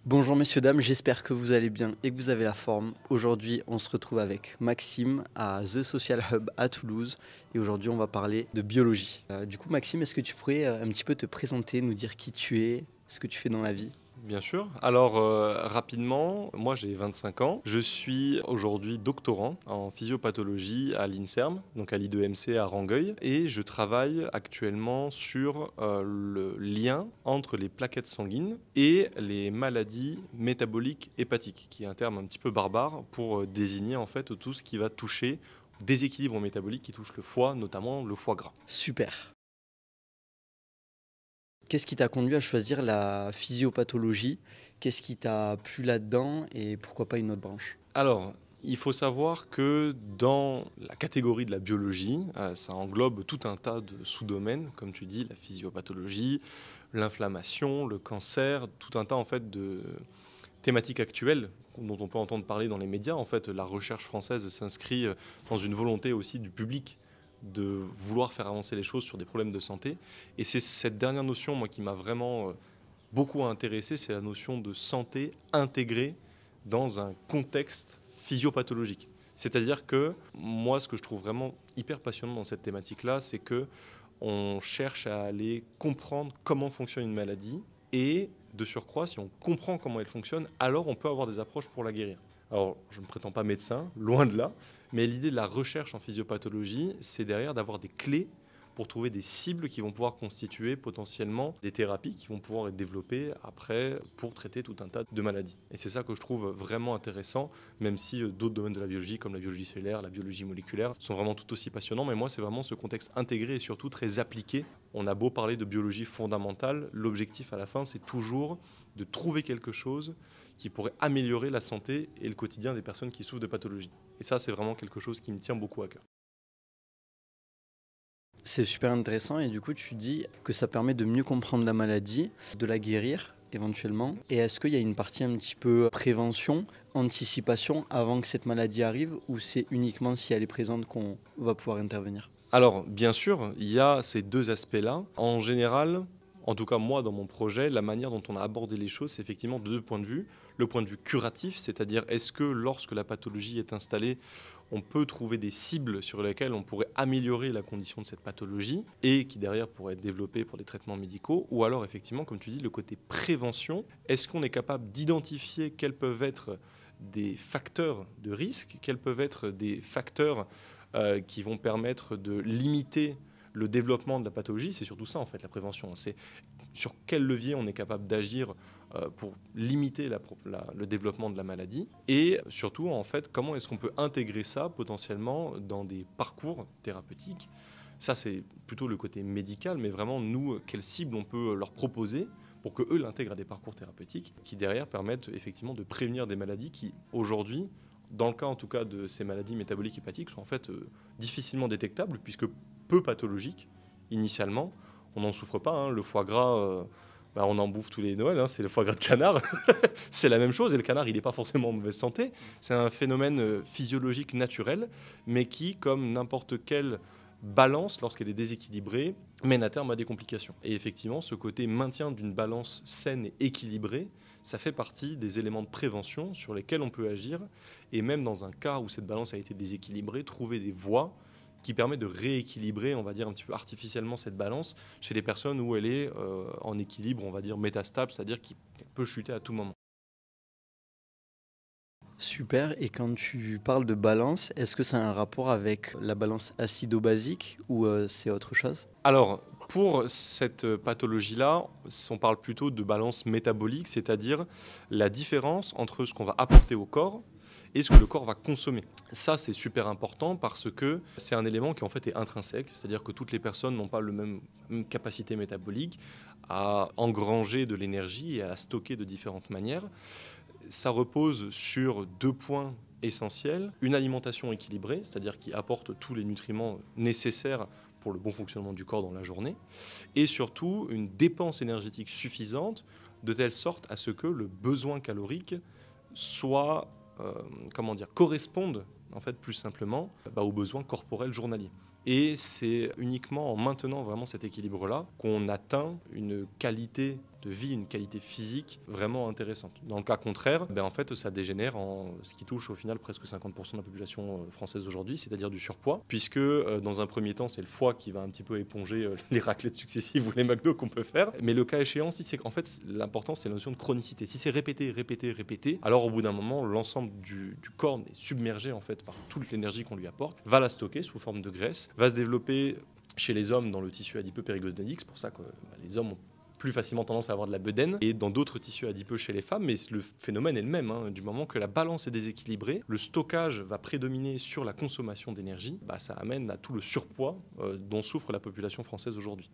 Bonjour messieurs, dames, j'espère que vous allez bien et que vous avez la forme. Aujourd'hui, on se retrouve avec Maxime à The Social Hub à Toulouse et aujourd'hui, on va parler de biologie. Du coup, Maxime, est-ce que tu pourrais un petit peu te présenter, nous dire qui tu es, ce que tu fais dans la vie? Bien sûr. Alors, rapidement, moi j'ai 25 ans. Je suis aujourd'hui doctorant en physiopathologie à l'INSERM, donc à l'I2MC à Rangueil, et je travaille actuellement sur le lien entre les plaquettes sanguines et les maladies métaboliques hépatiques, qui est un terme un petit peu barbare pour désigner en fait tout ce qui va toucher au déséquilibre métabolique qui touche le foie, notamment le foie gras. Super. Qu'est-ce qui t'a conduit à choisir la physiopathologie? Qu'est-ce qui t'a plu là-dedans et pourquoi pas une autre branche? Alors, il faut savoir que dans la catégorie de la biologie, ça englobe tout un tas de sous-domaines, comme tu dis, la physiopathologie, l'inflammation, le cancer, tout un tas en fait de thématiques actuelles dont on peut entendre parler dans les médias. En fait, la recherche française s'inscrit dans une volonté aussi du public de vouloir faire avancer les choses sur des problèmes de santé. Et c'est cette dernière notion, moi, qui m'a vraiment beaucoup intéressé, c'est la notion de santé intégrée dans un contexte physiopathologique. C'est-à-dire que moi, ce que je trouve vraiment hyper passionnant dans cette thématique-là, c'est que on cherche à aller comprendre comment fonctionne une maladie et de surcroît, si on comprend comment elle fonctionne, alors on peut avoir des approches pour la guérir. Alors, je ne prétends pas médecin, loin de là, mais l'idée de la recherche en physiopathologie, c'est derrière d'avoir des clés pour trouver des cibles qui vont pouvoir constituer potentiellement des thérapies qui vont pouvoir être développées après pour traiter tout un tas de maladies. Et c'est ça que je trouve vraiment intéressant, même si d'autres domaines de la biologie, comme la biologie cellulaire, la biologie moléculaire, sont vraiment tout aussi passionnants. Mais moi, c'est vraiment ce contexte intégré et surtout très appliqué. On a beau parler de biologie fondamentale, l'objectif à la fin, c'est toujours de trouver quelque chose qui pourrait améliorer la santé et le quotidien des personnes qui souffrent de pathologies. Et ça, c'est vraiment quelque chose qui me tient beaucoup à cœur. C'est super intéressant et du coup, tu dis que ça permet de mieux comprendre la maladie, de la guérir éventuellement. Et est-ce qu'il y a une partie un petit peu prévention, anticipation avant que cette maladie arrive ou c'est uniquement si elle est présente qu'on va pouvoir intervenir? Alors, bien sûr, il y a ces deux aspects-là. En général, en tout cas moi dans mon projet, la manière dont on a abordé les choses, c'est effectivement de deux points de vue. Le point de vue curatif, c'est-à-dire est-ce que lorsque la pathologie est installée, on peut trouver des cibles sur lesquelles on pourrait améliorer la condition de cette pathologie et qui derrière pourraient être développées pour des traitements médicaux, ou alors effectivement, comme tu dis, le côté prévention, est-ce qu'on est capable d'identifier quels peuvent être des facteurs de risque, quels peuvent être des facteurs qui vont permettre de limiter le développement de la pathologie. C'est surtout ça en fait la prévention, c'est sur quel levier on est capable d'agir pour limiter le développement de la maladie et surtout en fait comment est-ce qu'on peut intégrer ça potentiellement dans des parcours thérapeutiques. Ça c'est plutôt le côté médical, mais vraiment nous, quelle cible on peut leur proposer pour que eux l'intègrent à des parcours thérapeutiques qui derrière permettent effectivement de prévenir des maladies qui aujourd'hui, dans le cas en tout cas de ces maladies métaboliques hépatiques, sont en fait difficilement détectables puisque peu pathologiques initialement. On n'en souffre pas, hein. Le foie gras, on en bouffe tous les Noëls, hein. C'est le foie gras de canard. C'est la même chose et le canard il n'est pas forcément en mauvaise santé. C'est un phénomène physiologique naturel mais qui, comme n'importe quelle balance, lorsqu'elle est déséquilibrée, mène à terme à des complications. Et effectivement, ce côté maintien d'une balance saine et équilibrée, ça fait partie des éléments de prévention sur lesquels on peut agir. Et même dans un cas où cette balance a été déséquilibrée, trouver des voies qui permettent de rééquilibrer, on va dire un petit peu artificiellement cette balance chez les personnes où elle est en équilibre, on va dire métastable, c'est-à-dire qu'elle peut chuter à tout moment. Super, et quand tu parles de balance, est-ce que ça a un rapport avec la balance acido-basique ou c'est autre chose? Alors, pour cette pathologie-là, on parle plutôt de balance métabolique, c'est-à-dire la différence entre ce qu'on va apporter au corps et ce que le corps va consommer. Ça, c'est super important parce que c'est un élément qui en fait est intrinsèque, c'est-à-dire que toutes les personnes n'ont pas même capacité métabolique à engranger de l'énergie et à la stocker de différentes manières. Ça repose sur deux points essentiels. Une alimentation équilibrée, c'est-à-dire qui apporte tous les nutriments nécessaires pour le bon fonctionnement du corps dans la journée, et surtout une dépense énergétique suffisante, de telle sorte à ce que le besoin calorique soit, corresponde en fait plus simplement aux besoins corporels journaliers. Et c'est uniquement en maintenant vraiment cet équilibre-là qu'on atteint une qualité de vie, une qualité physique vraiment intéressante. Dans le cas contraire, en fait, ça dégénère en ce qui touche au final presque 50% de la population française aujourd'hui, c'est-à-dire du surpoids, puisque dans un premier temps, c'est le foie qui va un petit peu éponger les raclettes successives ou les McDo qu'on peut faire. Mais le cas échéant, si c'est qu'en fait, l'important, c'est la notion de chronicité. Si c'est répété, répété, répété, alors au bout d'un moment, l'ensemble du corps est submergé en fait par toute l'énergie qu'on lui apporte, va la stocker sous forme de graisse, va se développer chez les hommes dans le tissu adipeux périgonédique. C'est pour ça que les hommes ont plus facilement tendance à avoir de la bedaine, et dans d'autres tissus adipeux chez les femmes, mais le phénomène est le même. Du moment que la balance est déséquilibrée, le stockage va prédominer sur la consommation d'énergie, ça amène à tout le surpoids dont souffre la population française aujourd'hui.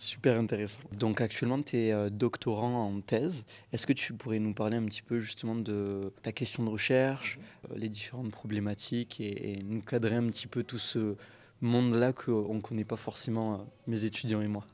Super intéressant. Donc actuellement, tu es doctorant en thèse. Est-ce que tu pourrais nous parler un petit peu justement de ta question de recherche, les différentes problématiques et nous cadrer un petit peu tout ce monde-là qu'on ne connaît pas forcément, mes étudiants et moi?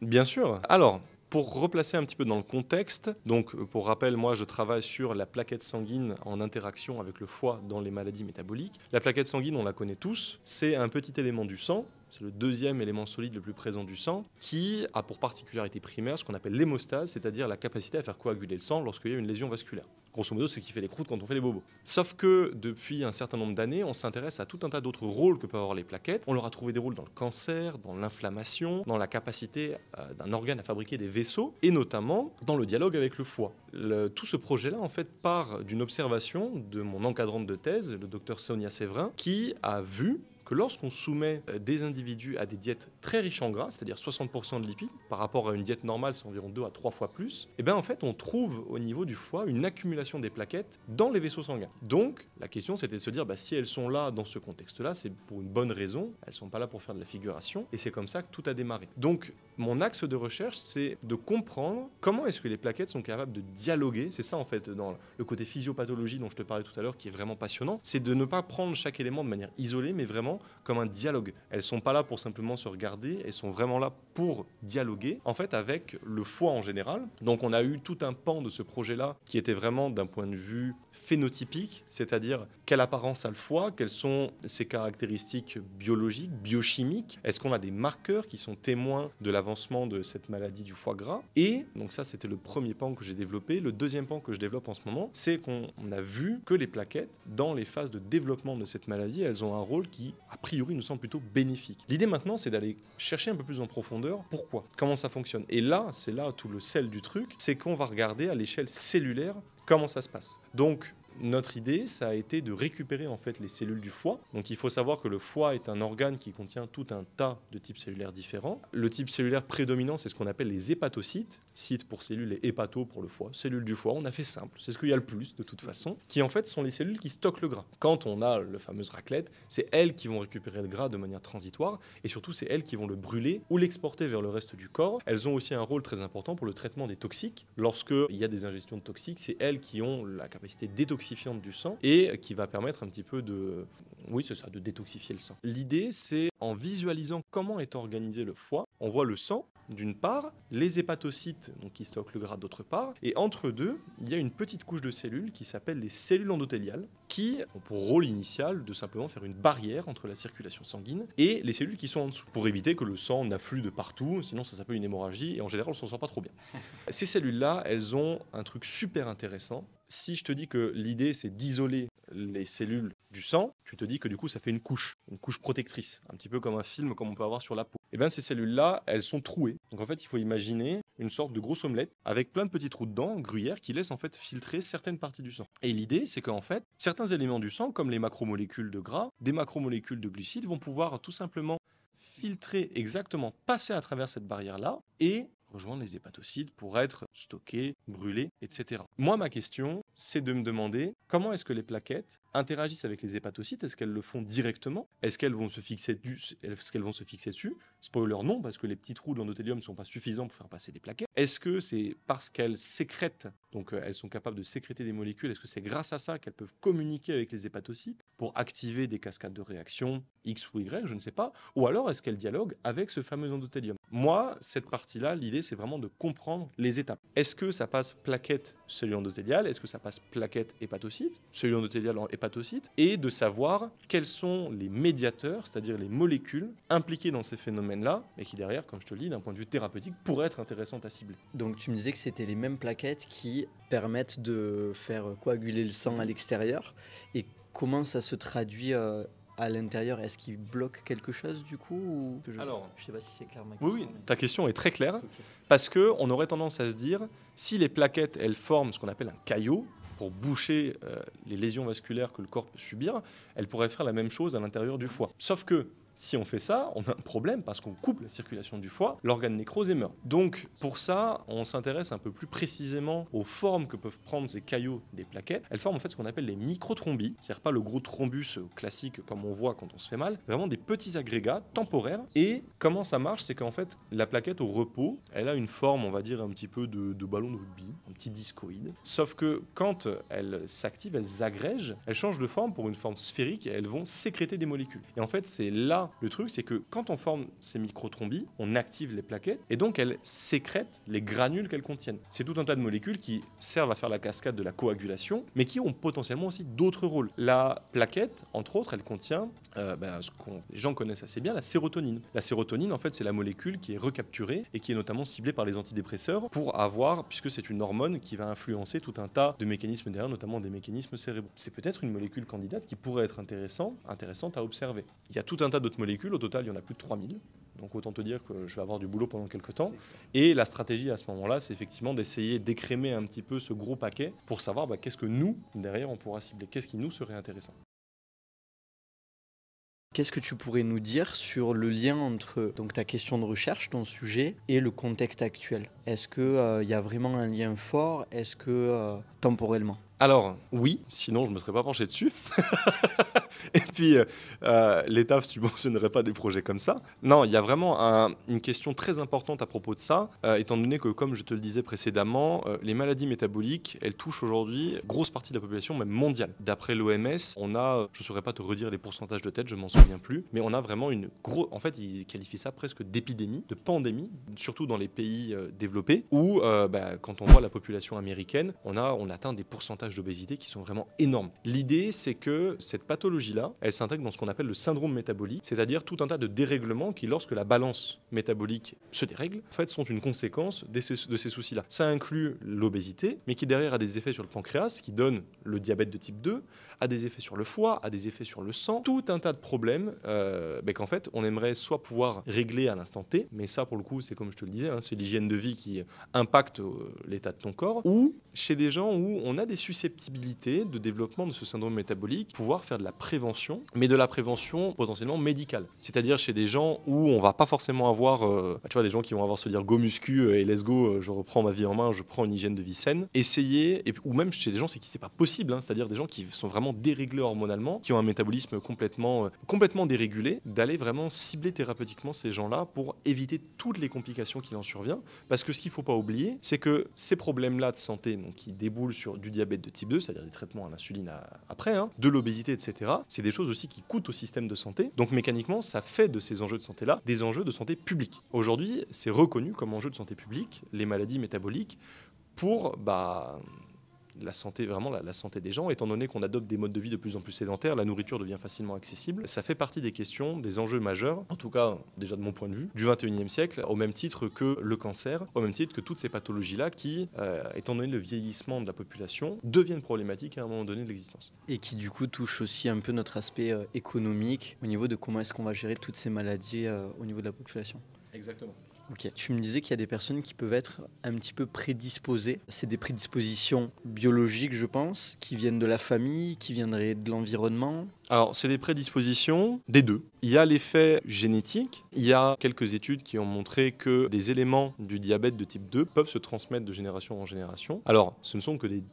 Bien sûr. Alors, pour replacer un petit peu dans le contexte, donc pour rappel, moi je travaille sur la plaquette sanguine en interaction avec le foie dans les maladies métaboliques. La plaquette sanguine, on la connaît tous, c'est un petit élément du sang, c'est le deuxième élément solide le plus présent du sang, qui a pour particularité primaire ce qu'on appelle l'hémostase, c'est-à-dire la capacité à faire coaguler le sang lorsqu'il y a une lésion vasculaire. Grosso modo, c'est ce qui fait les croûtes quand on fait les bobos. Sauf que depuis un certain nombre d'années, on s'intéresse à tout un tas d'autres rôles que peuvent avoir les plaquettes. On leur a trouvé des rôles dans le cancer, dans l'inflammation, dans la capacité d'un organe à fabriquer des vaisseaux, et notamment dans le dialogue avec le foie. Tout ce projet-là, en fait, part d'une observation de mon encadrante de thèse, le docteur Sonia Séverin, qui a vu que lorsqu'on soumet des individus à des diètes très riches en gras, c'est-à-dire 60% de lipides, par rapport à une diète normale, c'est environ 2 à 3 fois plus, en fait, on trouve au niveau du foie une accumulation des plaquettes dans les vaisseaux sanguins. Donc, la question, c'était de se dire, si elles sont là dans ce contexte-là, c'est pour une bonne raison, elles ne sont pas là pour faire de la figuration, et c'est comme ça que tout a démarré. Donc, mon axe de recherche, c'est de comprendre comment est-ce que les plaquettes sont capables de dialoguer. C'est ça, en fait, dans le côté physiopathologie dont je te parlais tout à l'heure, qui est vraiment passionnant, c'est de ne pas prendre chaque élément de manière isolée, mais vraiment comme un dialogue. Elles sont pas là pour simplement se regarder, elles sont vraiment là pour dialoguer, en fait, avec le foie en général. Donc on a eu tout un pan de ce projet-là qui était vraiment d'un point de vue phénotypique, c'est-à-dire quelle apparence a le foie, quelles sont ses caractéristiques biologiques, biochimiques, est-ce qu'on a des marqueurs qui sont témoins de l'avancement de cette maladie du foie gras. Et donc ça, c'était le premier pan que j'ai développé. Le deuxième pan que je développe en ce moment, c'est qu'on a vu que les plaquettes, dans les phases de développement de cette maladie, elles ont un rôle qui, a priori, nous semble plutôt bénéfique. L'idée maintenant, c'est d'aller chercher un peu plus en profondeur pourquoi, comment ça fonctionne. Et là, c'est là tout le sel du truc, c'est qu'on va regarder à l'échelle cellulaire comment ça se passe. Donc, notre idée, ça a été de récupérer en fait les cellules du foie. Donc il faut savoir que le foie est un organe qui contient tout un tas de types cellulaires différents. Le type cellulaire prédominant, c'est ce qu'on appelle les hépatocytes. Cytes pour cellules et hépato pour le foie. Cellules du foie, on a fait simple. C'est ce qu'il y a le plus de toute façon. Qui en fait sont les cellules qui stockent le gras. Quand on a le fameux raclette, c'est elles qui vont récupérer le gras de manière transitoire. Et surtout, c'est elles qui vont le brûler ou l'exporter vers le reste du corps. Elles ont aussi un rôle très important pour le traitement des toxiques. Lorsqu'il y a des ingestions de toxiques, c'est elles qui ont la capacité détoxifiante du sang et qui va permettre un petit peu de détoxifier le sang. L'idée, c'est en visualisant comment est organisé le foie, on voit le sang d'une part, les hépatocytes donc, qui stockent le gras d'autre part, et entre deux, il y a une petite couche de cellules qui s'appelle les cellules endothéliales, qui ont pour rôle initial de simplement faire une barrière entre la circulation sanguine et les cellules qui sont en dessous, pour éviter que le sang n'afflue de partout, sinon ça s'appelle une hémorragie, et en général on s'en sort pas trop bien. Ces cellules-là, elles ont un truc super intéressant. Si je te dis que l'idée c'est d'isoler les cellules du sang, tu te dis que du coup ça fait une couche protectrice, un petit peu comme un film comme on peut avoir sur la peau. Et bien ces cellules-là, elles sont trouées. Donc en fait, il faut imaginer une sorte de grosse omelette avec plein de petits trous dedans, gruyère, qui laissent en fait filtrer certaines parties du sang. Et l'idée, c'est qu'en fait, certains éléments du sang, comme les macromolécules de gras, des macromolécules de glucides, vont pouvoir tout simplement filtrer exactement, passer à travers cette barrière-là et rejoindre les hépatocytes pour être stockés, brûlés, etc. Moi, ma question, c'est de me demander comment est-ce que les plaquettes interagissent avec les hépatocytes. Est-ce qu'elles le font directement? Est-ce qu'elles vont se fixer dessus? Spoiler, non, parce que les petits trous de l'endothélium ne sont pas suffisants pour faire passer des plaquettes. Est-ce que c'est parce qu'elles sécrètent Donc elles sont capables de sécréter des molécules. Est-ce que c'est grâce à ça qu'elles peuvent communiquer avec les hépatocytes pour activer des cascades de réaction X ou Y, je ne sais pas. Ou alors est-ce qu'elles dialoguent avec ce fameux endothélium? Moi, cette partie-là, l'idée, c'est vraiment de comprendre les étapes. Est-ce que ça passe plaquette cellule endothéliale? Est-ce que ça passe plaquette hépatocyte? Cellule endothéliale en hépatocyte? Et de savoir quels sont les médiateurs, c'est-à-dire les molécules impliquées dans ces phénomènes-là, mais qui derrière, comme je te le dis, d'un point de vue thérapeutique, pourraient être intéressantes à cibler. Donc tu me disais que c'était les mêmes plaquettes qui permettent de faire coaguler le sang à l'extérieur. Et comment ça se traduit à l'intérieur? Est-ce qu'il bloque quelque chose du coup ou... Alors, je sais pas si c'est clair ma question. Oui, ta question est très claire, parce qu'on aurait tendance à se dire, si les plaquettes, elles forment ce qu'on appelle un caillot, pour boucher les lésions vasculaires que le corps peut subir, elles pourraient faire la même chose à l'intérieur du foie. Sauf que, si on fait ça, on a un problème parce qu'on coupe la circulation du foie, l'organe nécrose et meurt. Donc pour ça, on s'intéresse un peu plus précisément aux formes que peuvent prendre ces caillots des plaquettes. Elles forment en fait ce qu'on appelle les microthrombis, c'est-à-dire pas le gros thrombus classique comme on voit quand on se fait mal, vraiment des petits agrégats temporaires. Et comment ça marche, c'est qu'en fait la plaquette au repos, elle a une forme, on va dire un petit peu de ballon de rugby, un petit discoïde. Sauf que quand elles s'activent, elles agrègent, elles changent de forme pour une forme sphérique et elles vont sécréter des molécules. Et en fait c'est là le truc, c'est que quand on forme ces microthrombis, on active les plaquettes et donc elles sécrètent les granules qu'elles contiennent. C'est tout un tas de molécules qui servent à faire la cascade de la coagulation, mais qui ont potentiellement aussi d'autres rôles. La plaquette, entre autres, elle contient ce que les gens connaissent assez bien, la sérotonine. La sérotonine, en fait, c'est la molécule qui est recapturée et qui est notamment ciblée par les antidépresseurs pour avoir, puisque c'est une hormone qui va influencer tout un tas de mécanismes derrière, notamment des mécanismes cérébraux. C'est peut-être une molécule candidate qui pourrait être intéressante à observer. Il y a tout un tas d'autres molécules, au total il y en a plus de 3000, donc autant te dire que je vais avoir du boulot pendant quelques temps. Et la stratégie à ce moment-là, c'est effectivement d'essayer d'écrémer un petit peu ce gros paquet pour savoir qu'est-ce que nous, derrière, on pourra cibler, qu'est-ce qui nous serait intéressant. Qu'est-ce que tu pourrais nous dire sur le lien entre donc, ta question de recherche, ton sujet, et le contexte actuel? Est-ce qu'il y a vraiment un lien fort? Est-ce que temporellement? Alors, oui, sinon je ne me serais pas penché dessus. Et puis, l'État ne subventionnerait pas des projets comme ça. Non, il y a vraiment une question très importante à propos de ça, étant donné que, comme je te le disais précédemment, les maladies métaboliques, elles touchent aujourd'hui grosse partie de la population, même mondiale. D'après l'OMS, on a, je ne saurais pas te redire les pourcentages de tête, je ne m'en souviens plus, mais on a vraiment une grosse... En fait, ils qualifient ça presque d'épidémie, de pandémie, surtout dans les pays développés, où, quand on voit la population américaine, on atteint des pourcentages d'obésité qui sont vraiment énormes. L'idée, c'est que cette pathologie-là, elle s'intègre dans ce qu'on appelle le syndrome métabolique, c'est-à-dire tout un tas de dérèglements qui, lorsque la balance métabolique se dérègle, en fait, sont une conséquence de ces soucis-là. Ça inclut l'obésité, mais qui derrière a des effets sur le pancréas, qui donne le diabète de type 2, a des effets sur le foie, a des effets sur le sang, tout un tas de problèmes qu'en fait, on aimerait soit pouvoir régler à l'instant T, mais ça, pour le coup, c'est comme je te le disais, c'est l'hygiène de vie qui impacte l'état de ton corps, ou chez des gens où on a des susceptibilités de développement de ce syndrome métabolique, pouvoir faire de la prévention, mais de la prévention potentiellement médicale. C'est-à-dire chez des gens où on va pas forcément avoir, tu vois, des gens qui vont avoir se dire go muscu et let's go, je reprends ma vie en main, je prends une hygiène de vie saine. Essayer, ou même chez des gens c'est pas possible, c'est-à-dire des gens qui sont vraiment déréglés hormonalement, qui ont un métabolisme complètement dérégulé, d'aller vraiment cibler thérapeutiquement ces gens-là pour éviter toutes les complications qui en surviennent. Parce que ce qu'il faut pas oublier, c'est que ces problèmes-là de santé, donc, qui déboulent sur du diabète de type 2, c'est-à-dire des traitements à l'insuline après, de l'obésité, etc., c'est des choses aussi qui coûtent au système de santé. Donc mécaniquement, ça fait de ces enjeux de santé-là des enjeux de santé publique. Aujourd'hui, c'est reconnu comme enjeu de santé publique, les maladies métaboliques, pour la santé, vraiment la santé des gens, étant donné qu'on adopte des modes de vie de plus en plus sédentaires, la nourriture devient facilement accessible. Ça fait partie des questions, des enjeux majeurs, en tout cas déjà de mon point de vue, du 21e siècle, au même titre que le cancer, au même titre que toutes ces pathologies-là qui, étant donné le vieillissement de la population, deviennent problématiques à un moment donné de l'existence. Et qui du coup touchent aussi un peu notre aspect économique au niveau de comment est-ce qu'on va gérer toutes ces maladies au niveau de la population. Exactement. Ok. Tu me disais qu'il y a des personnes qui peuvent être un petit peu prédisposées. C'est des prédispositions biologiques, je pense, qui viennent de la famille, qui viendraient de l'environnement. Alors, c'est des prédispositions des deux. Il y a l'effet génétique. Il y a quelques études qui ont montré que des éléments du diabète de type 2 peuvent se transmettre de génération en génération. Alors, ce ne sont que des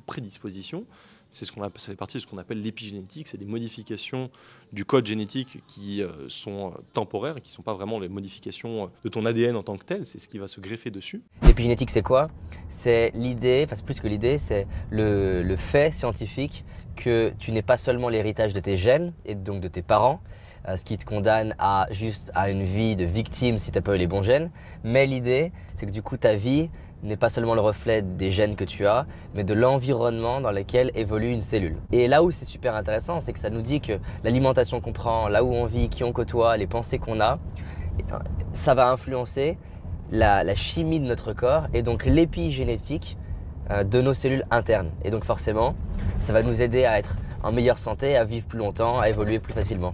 prédispositions. Ça fait partie de ce qu'on appelle l'épigénétique. C'est des modifications du code génétique qui sont temporaires et qui ne sont pas vraiment les modifications de ton ADN en tant que tel. C'est ce qui va se greffer dessus. L'épigénétique, c'est quoi? c'est l'idée, enfin c'est plus que l'idée, c'est le fait scientifique que tu n'es pas seulement l'héritage de tes gènes et donc de tes parents, ce qui te condamne à juste à une vie de victime si tu n'as pas eu les bons gènes, mais l'idée c'est que du coup ta vie n'est pas seulement le reflet des gènes que tu as, mais de l'environnement dans lequel évolue une cellule. Et là où c'est super intéressant, c'est que ça nous dit que l'alimentation qu'on prend, là où on vit, qui on côtoie, les pensées qu'on a, ça va influencer la chimie de notre corps et donc l'épigénétique de nos cellules internes. Et donc forcément, ça va nous aider à être en meilleure santé, à vivre plus longtemps, à évoluer plus facilement.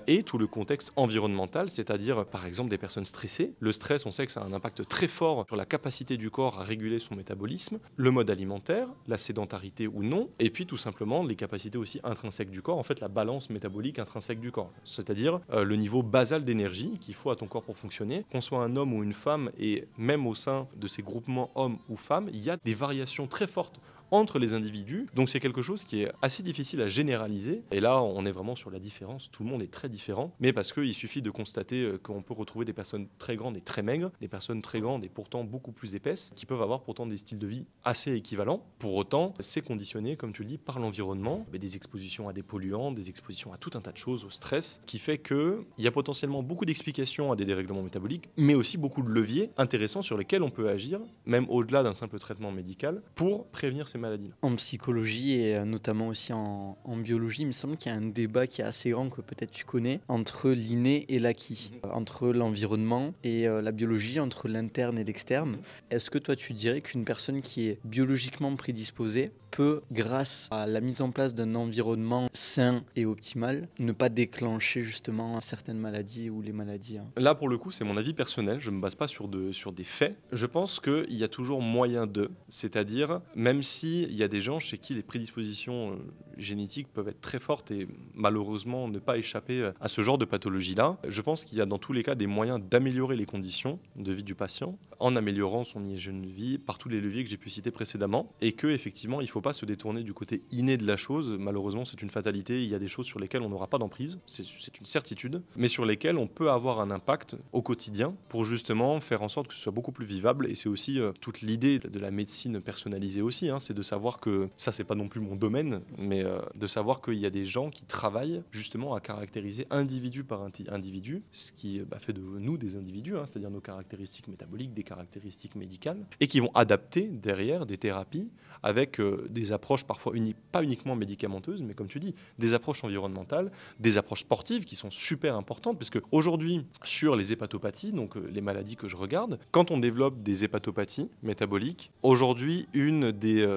Et tout le contexte environnemental, c'est-à-dire par exemple des personnes stressées. Le stress, on sait que ça a un impact très fort sur la capacité du corps à réguler son métabolisme, le mode alimentaire, la sédentarité ou non, et puis tout simplement les capacités aussi intrinsèques du corps, en fait la balance métabolique intrinsèque du corps, c'est-à-dire le niveau basal d'énergie qu'il faut à ton corps pour fonctionner. Qu'on soit un homme ou une femme, et même au sein de ces groupements hommes ou femmes, il y a des variations très fortes entre les individus, donc c'est quelque chose qui est assez difficile à généraliser, et là on est vraiment sur la différence, tout le monde est très différent, mais parce qu'il suffit de constater qu'on peut retrouver des personnes très grandes et très maigres, des personnes très grandes et pourtant beaucoup plus épaisses, qui peuvent avoir pourtant des styles de vie assez équivalents. Pour autant, c'est conditionné, comme tu le dis, par l'environnement, des expositions à des polluants, des expositions à tout un tas de choses, au stress, qui fait qu'il y a potentiellement beaucoup d'explications à des dérèglements métaboliques, mais aussi beaucoup de leviers intéressants sur lesquels on peut agir, même au-delà d'un simple traitement médical, pour prévenir ces maladies. En psychologie et notamment aussi en biologie, il me semble qu'il y a un débat qui est assez grand, que peut-être tu connais, entre l'inné et l'acquis, entre l'environnement et la biologie, entre l'interne et l'externe. Est-ce que toi tu dirais qu'une personne qui est biologiquement prédisposée peut, grâce à la mise en place d'un environnement sain et optimal, ne pas déclencher justement certaines maladies ou les maladies? Là, pour le coup, c'est mon avis personnel, je ne me base pas sur des faits. Je pense qu'il y a toujours moyen de, c'est-à-dire, même s'il y a des gens chez qui les prédispositions génétiques peuvent être très fortes et malheureusement ne pas échapper à ce genre de pathologie-là, je pense qu'il y a dans tous les cas des moyens d'améliorer les conditions de vie du patient en améliorant son hygiène de vie par tous les leviers que j'ai pu citer précédemment, et que effectivement il ne faut pas se détourner du côté inné de la chose. Malheureusement, c'est une fatalité, il y a des choses sur lesquelles on n'aura pas d'emprise, c'est une certitude, mais sur lesquelles on peut avoir un impact au quotidien pour justement faire en sorte que ce soit beaucoup plus vivable. Et c'est aussi toute l'idée de la médecine personnalisée aussi, c'est de savoir que, ça c'est pas non plus mon domaine, mais de savoir qu'il y a des gens qui travaillent justement à caractériser individu par individu, ce qui fait de nous des individus, c'est-à-dire nos caractéristiques métaboliques, des caractéristiques médicales, et qui vont adapter derrière des thérapies avec des approches parfois pas uniquement médicamenteuses, mais comme tu dis, des approches environnementales, des approches sportives qui sont super importantes, parce qu'aujourd'hui, sur les hépatopathies, donc les maladies que je regarde, quand on développe des hépatopathies métaboliques, aujourd'hui, une des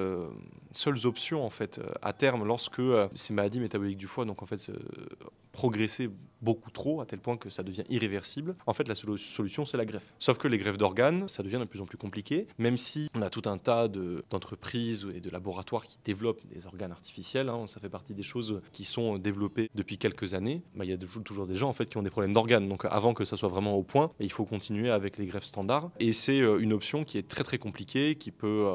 seules options en fait à terme, lorsque ces maladies métaboliques du foie, donc en fait progresser beaucoup trop à tel point que ça devient irréversible, en fait la solution c'est la greffe. Sauf que les greffes d'organes, ça devient de plus en plus compliqué, même si on a tout un tas d'entreprises et de laboratoires qui développent des organes artificiels, ça fait partie des choses qui sont développées depuis quelques années. Il y a toujours des gens en fait qui ont des problèmes d'organes, donc avant que ça soit vraiment au point, il faut continuer avec les greffes standards, et c'est une option qui est très très compliquée, qui peut,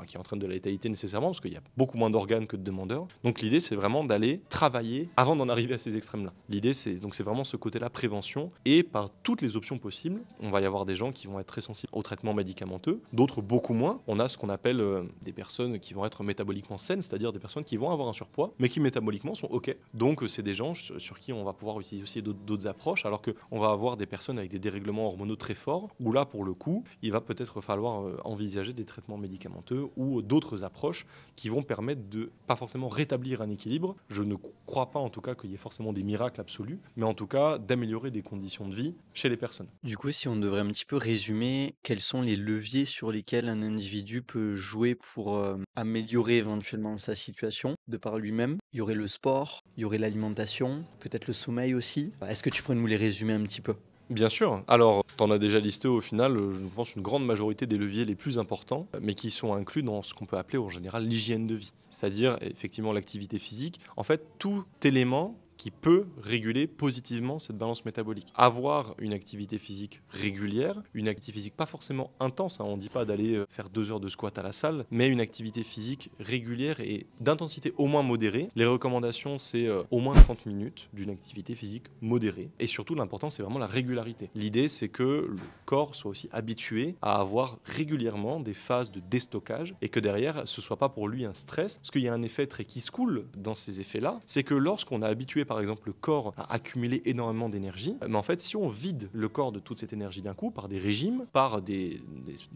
qui entraîne de la létalité nécessairement, parce qu'il y a beaucoup moins d'organes que de demandeurs. Donc l'idée c'est vraiment d'aller travailler avant d'en arriver à ces extrêmes-là. L'idée c'est vraiment ce côté-là, prévention, et par toutes les options possibles. On va y avoir des gens qui vont être très sensibles aux traitements médicamenteux, d'autres beaucoup moins. On a ce qu'on appelle des personnes qui vont être métaboliquement saines, c'est-à-dire des personnes qui vont avoir un surpoids, mais qui métaboliquement sont OK. Donc c'est des gens sur qui on va pouvoir utiliser aussi d'autres approches, alors qu'on va avoir des personnes avec des dérèglements hormonaux très forts, où là pour le coup, il va peut-être falloir envisager des traitements médicamenteux ou d'autres approches qui vont permettre de, pas forcément rétablir un équilibre, je ne crois pas en tout cas qu'il y ait forcément des miracles absolus, mais en tout cas d'améliorer des conditions de vie chez les personnes. Du coup, si on devrait un petit peu résumer, quels sont les leviers sur lesquels un individu peut jouer pour améliorer éventuellement sa situation de par lui-même? Il y aurait le sport, il y aurait l'alimentation, peut-être le sommeil aussi. Est-ce que tu pourrais nous les résumer un petit peu? Bien sûr. Alors, tu en as déjà listé au final, je pense, une grande majorité des leviers les plus importants, mais qui sont inclus dans ce qu'on peut appeler en général l'hygiène de vie. C'est-à-dire, effectivement, l'activité physique. En fait, tout élément qui peut réguler positivement cette balance métabolique. Avoir une activité physique régulière, une activité physique pas forcément intense, on ne dit pas d'aller faire 2 heures de squat à la salle, mais une activité physique régulière et d'intensité au moins modérée. Les recommandations, c'est au moins 30 minutes d'une activité physique modérée. Et surtout, l'important, c'est vraiment la régularité. L'idée, c'est que le corps soit aussi habitué à avoir régulièrement des phases de déstockage et que derrière, ce ne soit pas pour lui un stress. Parce qu'il y a un effet très qui se coule dans ces effets-là, c'est que lorsqu'on a habitué, par exemple, le corps à accumuler énormément d'énergie, mais en fait, si on vide le corps de toute cette énergie d'un coup, par des régimes, par des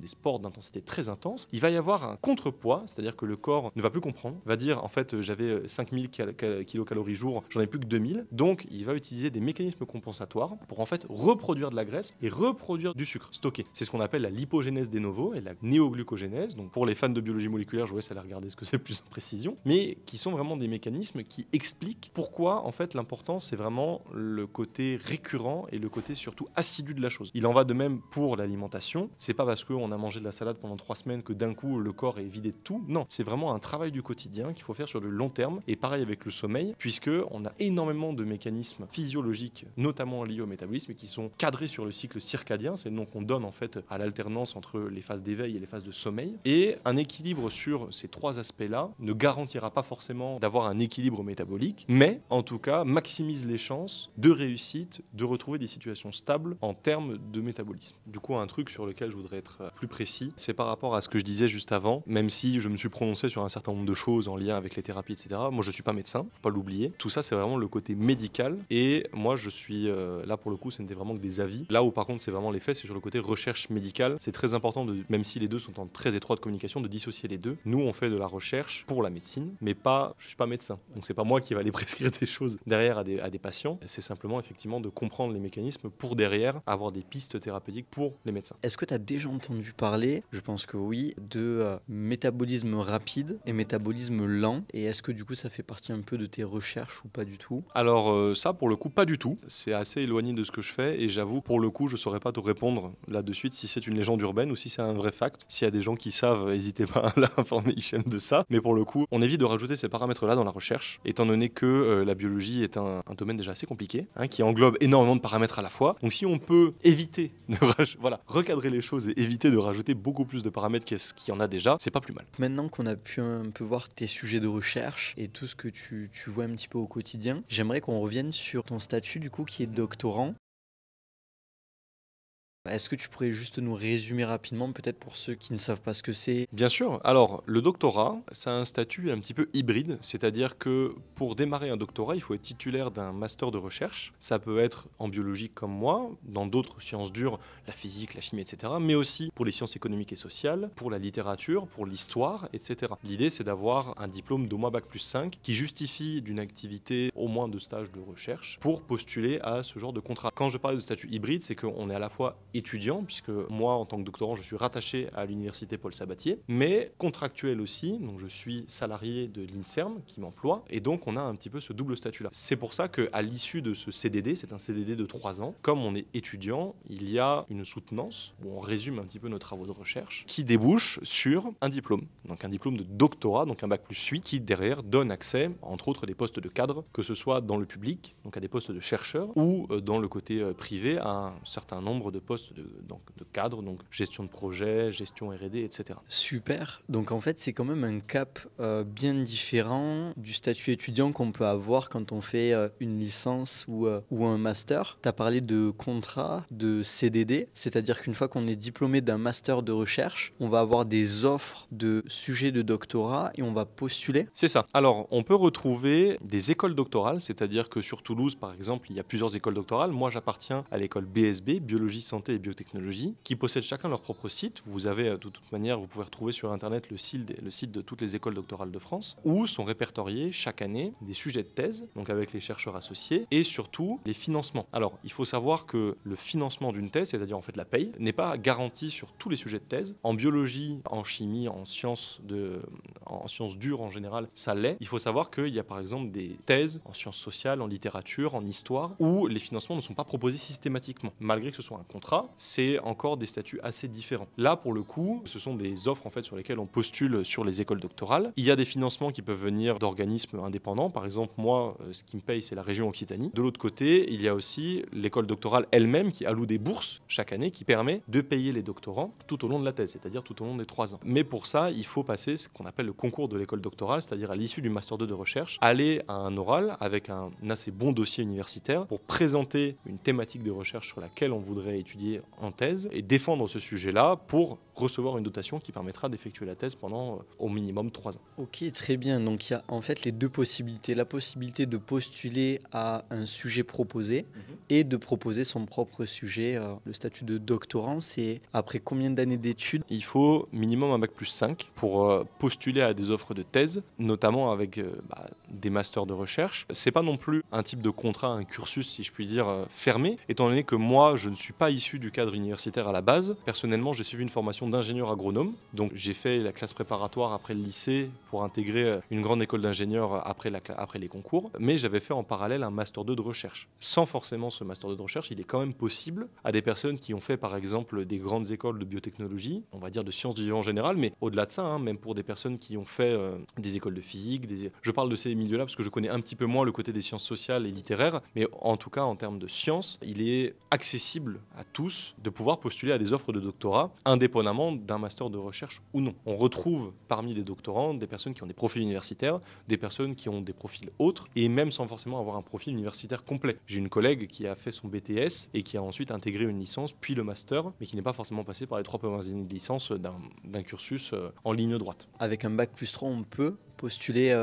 sports d'intensité très intense, il va y avoir un contrepoids, c'est-à-dire que le corps ne va plus comprendre, va dire en fait j'avais 5000 kilocalories jour, j'en ai plus que 2000, donc il va utiliser des mécanismes compensatoires pour en fait reproduire de la graisse et reproduire du sucre stocké. C'est ce qu'on appelle la lipogénèse de novo et la néoglucogénèse. Donc pour les fans de biologie moléculaire, je vous laisse aller regarder ce que c'est plus en précision, mais qui sont vraiment des mécanismes qui expliquent pourquoi en fait l'important c'est vraiment le côté récurrent et le côté surtout assidu de la chose. Il en va de même pour l'alimentation. C'est pas parce qu'on a mangé de la salade pendant 3 semaines que d'un coup le corps est vidé de tout. Non, c'est vraiment un travail du quotidien qu'il faut faire sur le long terme. Et pareil avec le sommeil, puisque on a énormément de mécanismes physiologiques, notamment liés au métabolisme, qui sont cadrés sur le cycle circadien. C'est le nom qu'on donne en fait à l'alternance entre les phases d'éveil et les phases de sommeil. Et un équilibre sur ces 3 aspects-là ne garantira pas forcément d'avoir un équilibre métabolique, mais en tout cas maximise les chances de réussite, de retrouver des situations stables en termes de métabolisme. Du coup, un truc sur lequel je voudrais être plus précis, c'est par rapport à ce que je disais juste avant, même si je me suis prononcé sur un certain nombre de choses en lien avec les thérapies, etc. Moi, je ne suis pas médecin, faut pas l'oublier. Tout ça, c'est vraiment le côté médical. Et moi, je suis là pour le coup, ce n'était vraiment que des avis. Là où par contre, c'est vraiment les faits, c'est sur le côté recherche médicale. C'est très important, même si les deux sont en très étroite communication, de dissocier les deux. Nous, on fait de la recherche pour la médecine, mais pas, je suis pas médecin. Donc, c'est pas moi qui va aller prescrire des choses derrière à des patients. C'est simplement effectivement de comprendre les mécanismes pour derrière avoir des pistes thérapeutiques pour les médecins. Est-ce que tu as déjà entendu parler, je pense que oui, de métabolisme rapide et métabolisme lent? Et est-ce que du coup ça fait partie un peu de tes recherches ou pas du tout? Alors ça, pour le coup, pas du tout. C'est assez éloigné de ce que je fais et j'avoue, pour le coup, je saurais pas te répondre là de suite si c'est une légende urbaine ou si c'est un vrai fact. S'il y a des gens qui savent, n'hésitez pas à informer Hichem de ça. Mais pour le coup, on évite de rajouter ces paramètres-là dans la recherche, étant donné que la biologie est un domaine déjà assez compliqué, qui englobe énormément de paramètres à la fois. Donc si on peut éviter de recadrer les choses et éviter de rajouter beaucoup plus de paramètres qu'il y en a déjà, c'est pas plus mal. Maintenant qu'on a pu un peu voir tes sujets de recherche et tout ce que tu vois un petit peu au quotidien, j'aimerais qu'on revienne sur ton statut du coup qui est doctorant. Est-ce que tu pourrais juste nous résumer rapidement, peut-être pour ceux qui ne savent pas ce que c'est? Bien sûr. Alors, le doctorat, ça a un statut un petit peu hybride, c'est-à-dire que pour démarrer un doctorat, il faut être titulaire d'un master de recherche. Ça peut être en biologie comme moi, dans d'autres sciences dures, la physique, la chimie, etc., mais aussi pour les sciences économiques et sociales, pour la littérature, pour l'histoire, etc. L'idée, c'est d'avoir un diplôme d'au moins Bac+5 qui justifie d'une activité au moins de stage de recherche pour postuler à ce genre de contrat. Quand je parle de statut hybride, c'est qu'on est à la fois étudiant, puisque moi, en tant que doctorant, je suis rattaché à l'université Paul Sabatier, mais contractuel aussi, donc je suis salarié de l'INSERM qui m'emploie, et donc on a un petit peu ce double statut-là. C'est pour ça qu'à l'issue de ce CDD, c'est un CDD de 3 ans, comme on est étudiant, il y a une soutenance, où on résume un petit peu nos travaux de recherche, qui débouche sur un diplôme, donc un diplôme de doctorat, donc un Bac+8, qui derrière donne accès, entre autres, des postes de cadre, que ce soit dans le public, donc à des postes de chercheurs, ou dans le côté privé, à un certain nombre de postes de cadre, donc gestion de projet, gestion R&D, etc. Super. Donc en fait, c'est quand même un cap bien différent du statut étudiant qu'on peut avoir quand on fait une licence ou un master. Tu as parlé de contrat, de CDD, c'est-à-dire qu'une fois qu'on est diplômé d'un master de recherche, on va avoir des offres de sujets de doctorat et on va postuler. C'est ça. Alors, on peut retrouver des écoles doctorales, c'est-à-dire que sur Toulouse, par exemple, il y a plusieurs écoles doctorales. Moi, j'appartiens à l'école BSB, Biologie, Santé et Biotechnologie, qui possèdent chacun leur propre site. Vous avez, de toute manière, vous pouvez retrouver sur Internet le site de toutes les écoles doctorales de France, où sont répertoriés chaque année des sujets de thèse, donc avec les chercheurs associés, et surtout les financements. Alors, il faut savoir que le financement d'une thèse, c'est-à-dire en fait la paye, n'est pas garanti sur tous les sujets de thèse. En biologie, en chimie, en sciences en sciences dures en général, ça l'est. Il faut savoir qu'il y a par exemple des thèses en sciences sociales, en littérature, en histoire, où les financements ne sont pas proposés systématiquement. Malgré que ce soit un contrat, c'est encore des statuts assez différents. Là, pour le coup, ce sont des offres en fait sur lesquelles on postule sur les écoles doctorales. Il y a des financements qui peuvent venir d'organismes indépendants. Par exemple, moi, ce qui me paye, c'est la région Occitanie. De l'autre côté, il y a aussi l'école doctorale elle-même qui alloue des bourses chaque année qui permet de payer les doctorants tout au long de la thèse, c'est-à-dire tout au long des 3 ans. Mais pour ça, il faut passer ce qu'on appelle le concours de l'école doctorale, c'est-à-dire à l'issue du Master 2 de recherche, aller à un oral avec un assez bon dossier universitaire pour présenter une thématique de recherche sur laquelle on voudrait étudier en thèse et défendre ce sujet-là pour recevoir une dotation qui permettra d'effectuer la thèse pendant au minimum 3 ans. Ok, très bien. Donc il y a en fait les deux possibilités. La possibilité de postuler à un sujet proposé et de proposer son propre sujet. Le statut de doctorant, c'est après combien d'années d'études? Il faut minimum un bac+5 pour postuler à des offres de thèse, notamment avec des masters de recherche. C'est pas non plus un type de contrat, un cursus, si je puis dire, fermé, étant donné que moi, je ne suis pas issu du cadre universitaire à la base. Personnellement, j'ai suivi une formation d'ingénieur agronome, donc j'ai fait la classe préparatoire après le lycée pour intégrer une grande école d'ingénieurs après les concours, mais j'avais fait en parallèle un master 2 de recherche. Sans forcément ce master 2 de recherche, il est quand même possible à des personnes qui ont fait par exemple des grandes écoles de biotechnologie, on va dire de sciences du vivant en général, mais au-delà de ça, même pour des personnes qui ont fait des écoles de physique, je parle de ces milieux-là parce que je connais un petit peu moins le côté des sciences sociales et littéraires, mais en tout cas en termes de sciences, il est accessible à tous de pouvoir postuler à des offres de doctorat indépendamment d'un master de recherche ou non. On retrouve parmi les doctorants des personnes qui ont des profils universitaires, des personnes qui ont des profils autres, et même sans forcément avoir un profil universitaire complet. J'ai une collègue qui a fait son BTS et qui a ensuite intégré une licence, puis le master, mais qui n'est pas forcément passé par les 3 premières années de licence d'un cursus en ligne droite. Avec un bac+3, on peut postuler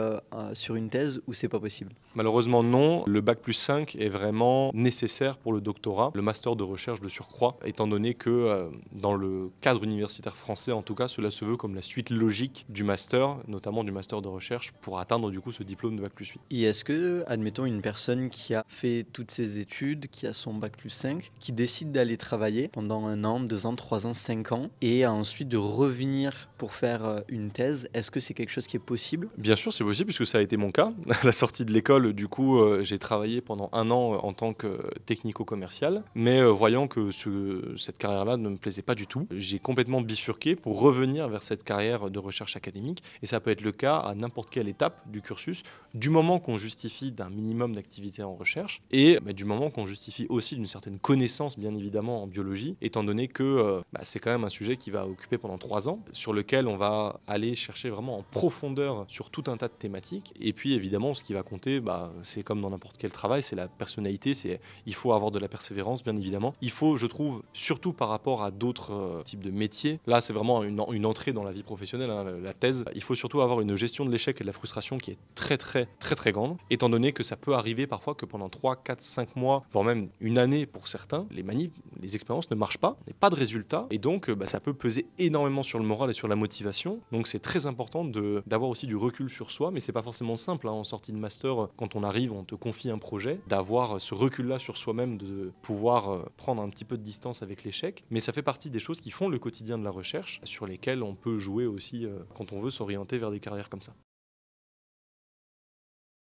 sur une thèse ou c'est pas possible? Malheureusement non, le bac+5 est vraiment nécessaire pour le doctorat, le master de recherche de surcroît, étant donné que dans le cadre universitaire français en tout cas, cela se veut comme la suite logique du master, notamment du master de recherche, pour atteindre du coup ce diplôme de bac+8. Et est-ce que, admettons, une personne qui a fait toutes ses études, qui a son bac+5, qui décide d'aller travailler pendant 1 an, 2 ans, 3 ans, 5 ans, et ensuite de revenir pour faire une thèse, est-ce que c'est quelque chose qui est possible? Bien sûr, c'est possible puisque ça a été mon cas. À la sortie de l'école, du coup, j'ai travaillé pendant 1 an en tant que technico-commercial, mais voyant que cette carrière-là ne me plaisait pas du tout, j'ai complètement bifurqué pour revenir vers cette carrière de recherche académique, et ça peut être le cas à n'importe quelle étape du cursus, du moment qu'on justifie d'un minimum d'activité en recherche, et du moment qu'on justifie aussi d'une certaine connaissance, bien évidemment, en biologie, étant donné que c'est quand même un sujet qui va occuper pendant 3 ans, sur lequel on va aller chercher vraiment en profondeur sur tout un tas de thématiques. Et puis évidemment, ce qui va compter, c'est comme dans n'importe quel travail, c'est la personnalité, il faut avoir de la persévérance, bien évidemment. Il faut, je trouve, surtout par rapport à d'autres types de métiers, là c'est vraiment une entrée dans la vie professionnelle, la thèse, il faut surtout avoir une gestion de l'échec et de la frustration qui est très très très très grande, étant donné que ça peut arriver parfois que pendant 3, 4, 5 mois, voire même 1 année pour certains, les expériences ne marchent pas, il n'y a pas de résultat, et donc ça peut peser énormément sur le moral et sur la motivation. Donc c'est très important d'avoir aussi du recul sur soi, mais c'est pas forcément simple en sortie de master, quand on arrive, on te confie un projet, d'avoir ce recul-là sur soi-même, de pouvoir prendre un petit peu de distance avec l'échec, mais ça fait partie des choses qui font le quotidien de la recherche, sur lesquelles on peut jouer aussi quand on veut s'orienter vers des carrières comme ça.